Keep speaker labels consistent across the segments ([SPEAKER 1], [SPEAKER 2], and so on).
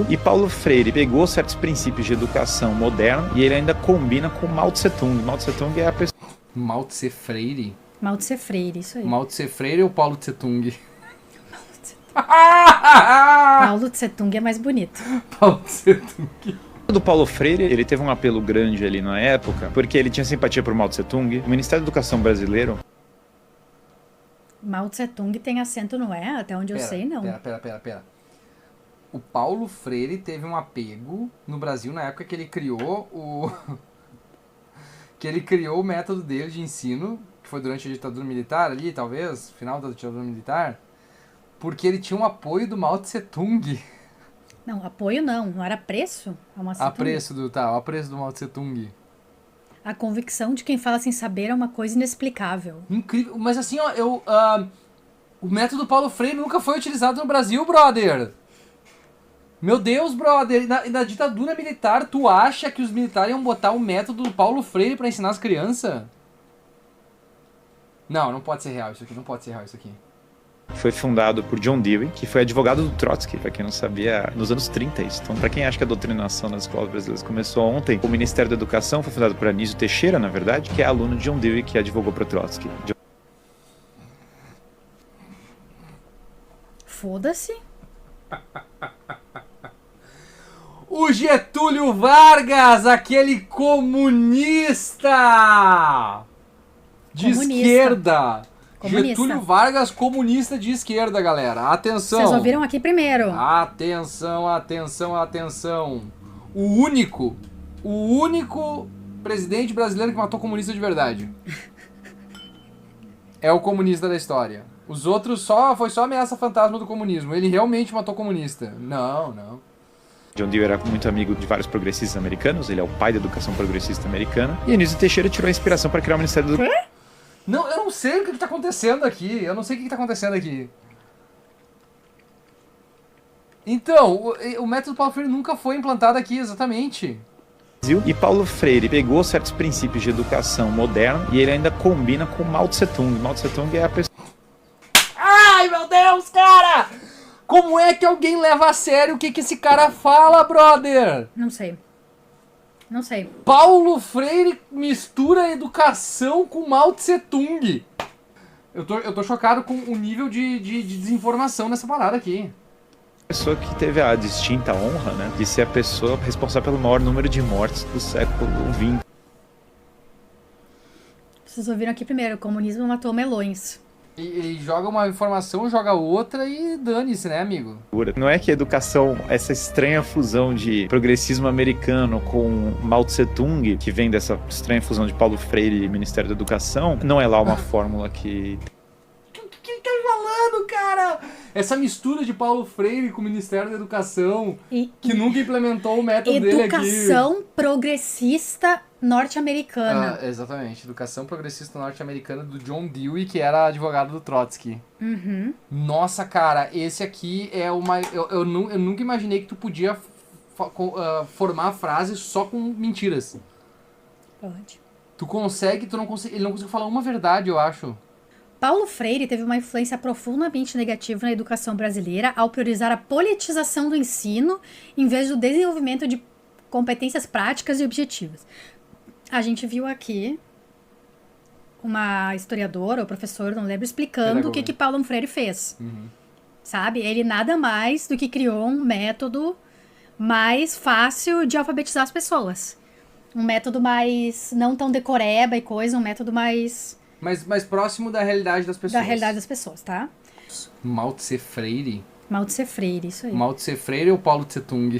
[SPEAKER 1] E Paulo Freire pegou certos princípios de educação moderna e ele ainda combina com Mao Tse Tung. Mao Tse Tung é a pessoa...
[SPEAKER 2] Mao Tse Freire?
[SPEAKER 3] Mao Tse Freire, isso aí.
[SPEAKER 2] Mao Tse Freire ou Paulo Tse Tung?
[SPEAKER 3] Paulo Tse Tung é mais bonito.
[SPEAKER 2] Paulo Tse Tung.
[SPEAKER 1] Do Paulo Freire, ele teve um apelo grande ali na época, porque ele tinha simpatia por Mao Tse Tung. O Ministério da Educação brasileiro...
[SPEAKER 3] Mao Tse Tung tem acento no E, até onde eu sei, não.
[SPEAKER 2] Pera. O Paulo Freire teve um apego no Brasil na época que ele criou o... que ele criou o método dele de ensino, que foi durante a ditadura militar ali, talvez, final da ditadura militar, porque ele tinha um apoio do Mao Tse Tung.
[SPEAKER 3] Não, apoio não era preço?
[SPEAKER 2] Apreço do Mao Tse Tung.
[SPEAKER 3] A convicção de quem fala sem saber é uma coisa inexplicável.
[SPEAKER 2] Incrível, mas assim, ó, o método Paulo Freire nunca foi utilizado no Brasil, brother. Meu Deus, brother, na ditadura militar, tu acha que os militares iam botar o método do Paulo Freire pra ensinar as crianças? Não pode ser real isso aqui,
[SPEAKER 1] Foi fundado por John Dewey, que foi advogado do Trotsky, pra quem não sabia, nos anos 30 isso. Então, pra quem acha que a doutrinação nas escolas brasileiras começou ontem, o Ministério da Educação foi fundado por Anísio Teixeira, na verdade, que é aluno de John Dewey, que advogou pro Trotsky.
[SPEAKER 3] Foda-se.
[SPEAKER 2] O Getúlio Vargas, aquele comunista de esquerda. Getúlio Vargas, comunista de esquerda, galera. Atenção.
[SPEAKER 3] Vocês ouviram aqui primeiro.
[SPEAKER 2] Atenção. O único presidente brasileiro que matou comunista de verdade. É o comunista da história. Os outros foi só ameaça fantasma do comunismo. Ele realmente matou comunista. Não.
[SPEAKER 1] John Dewey era muito amigo de vários progressistas americanos, ele é o pai da educação progressista americana, e Anísio Teixeira tirou a inspiração para criar o Ministério da Educação.
[SPEAKER 2] Não, eu não sei o que tá acontecendo aqui. Então, o método Paulo Freire nunca foi implantado aqui, exatamente.
[SPEAKER 1] E Paulo Freire pegou certos princípios de educação moderna e ele ainda combina com Mao Tse Tung. Mao Tse Tung é a pessoa...
[SPEAKER 2] Ai, meu Deus, cara! Como é que alguém leva a sério o que esse cara fala, brother?
[SPEAKER 3] Não sei.
[SPEAKER 2] Paulo Freire mistura educação com Mao Tse Tung. Eu tô chocado com o nível de desinformação nessa parada aqui.
[SPEAKER 1] Pessoa que teve a distinta honra, né, de ser a pessoa responsável pelo maior número de mortes do século XX.
[SPEAKER 3] Vocês ouviram aqui primeiro, o comunismo matou melões.
[SPEAKER 2] E joga uma informação, joga outra e dane-se, né, amigo?
[SPEAKER 1] Não é que a educação, essa estranha fusão de progressismo americano com Mao Tse Tung, que vem dessa estranha fusão de Paulo Freire e Ministério da Educação, não é lá uma fórmula que...
[SPEAKER 2] O que ele tá falando, cara? Essa mistura de Paulo Freire com o Ministério da Educação, que nunca implementou o método dele aqui.
[SPEAKER 3] Educação progressista norte-americana.
[SPEAKER 2] Exatamente, educação progressista norte-americana do John Dewey, que era advogado do Trotsky.
[SPEAKER 3] Uhum.
[SPEAKER 2] Nossa, cara, esse aqui é uma... Eu nunca imaginei que tu podia formar frases só com mentiras.
[SPEAKER 3] Pode.
[SPEAKER 2] Ele não conseguiu falar uma verdade, eu acho.
[SPEAKER 3] Paulo Freire teve uma influência profundamente negativa na educação brasileira ao priorizar a politização do ensino em vez do desenvolvimento de competências práticas e objetivas. A gente viu aqui uma historiadora ou professor, não lembro, explicando o que Paulo Freire fez.
[SPEAKER 2] Uhum.
[SPEAKER 3] Sabe? Ele nada mais do que criou um método mais fácil de alfabetizar as pessoas. Um método mais, não tão decoreba e coisa, um método mais...
[SPEAKER 2] mais próximo da realidade das pessoas.
[SPEAKER 3] Da realidade das pessoas, tá?
[SPEAKER 2] Mao Tse Freire?
[SPEAKER 3] Mao Tse Freire, isso aí.
[SPEAKER 2] Mao Tse Freire ou Paulo Tse Tung?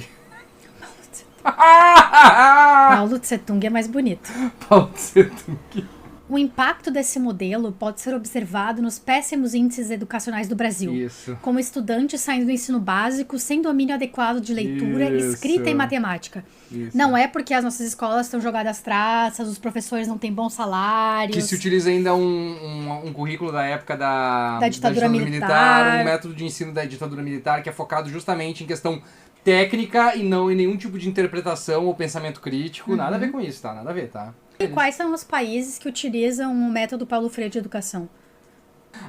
[SPEAKER 3] Paulo Tse Tung é mais bonito.
[SPEAKER 2] Paulo Tse Tung.
[SPEAKER 3] O impacto desse modelo pode ser observado nos péssimos índices educacionais do Brasil.
[SPEAKER 2] Isso.
[SPEAKER 3] Como estudantes saindo do ensino básico sem domínio adequado de leitura, escrita e matemática.
[SPEAKER 2] Isso.
[SPEAKER 3] Não é porque as nossas escolas estão jogadas às traças, os professores não têm bons salários.
[SPEAKER 2] Que se utiliza ainda um currículo da época da
[SPEAKER 3] ditadura militar.
[SPEAKER 2] Um método de ensino da ditadura militar que é focado justamente em questão técnica e não em nenhum tipo de interpretação ou pensamento crítico. Nada a ver com isso, tá? Nada a ver, tá?
[SPEAKER 3] E quais são os países que utilizam o método Paulo Freire de educação?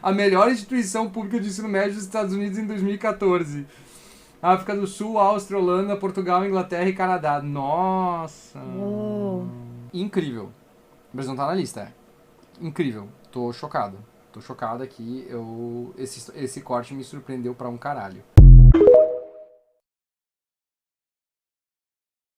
[SPEAKER 2] A melhor instituição pública de ensino médio dos Estados Unidos em 2014. África do Sul, Áustria, Holanda, Portugal, Inglaterra e Canadá. Nossa! Incrível. O Brasil não tá na lista, Incrível. Tô chocado. Tô chocado aqui. Esse corte me surpreendeu pra um caralho.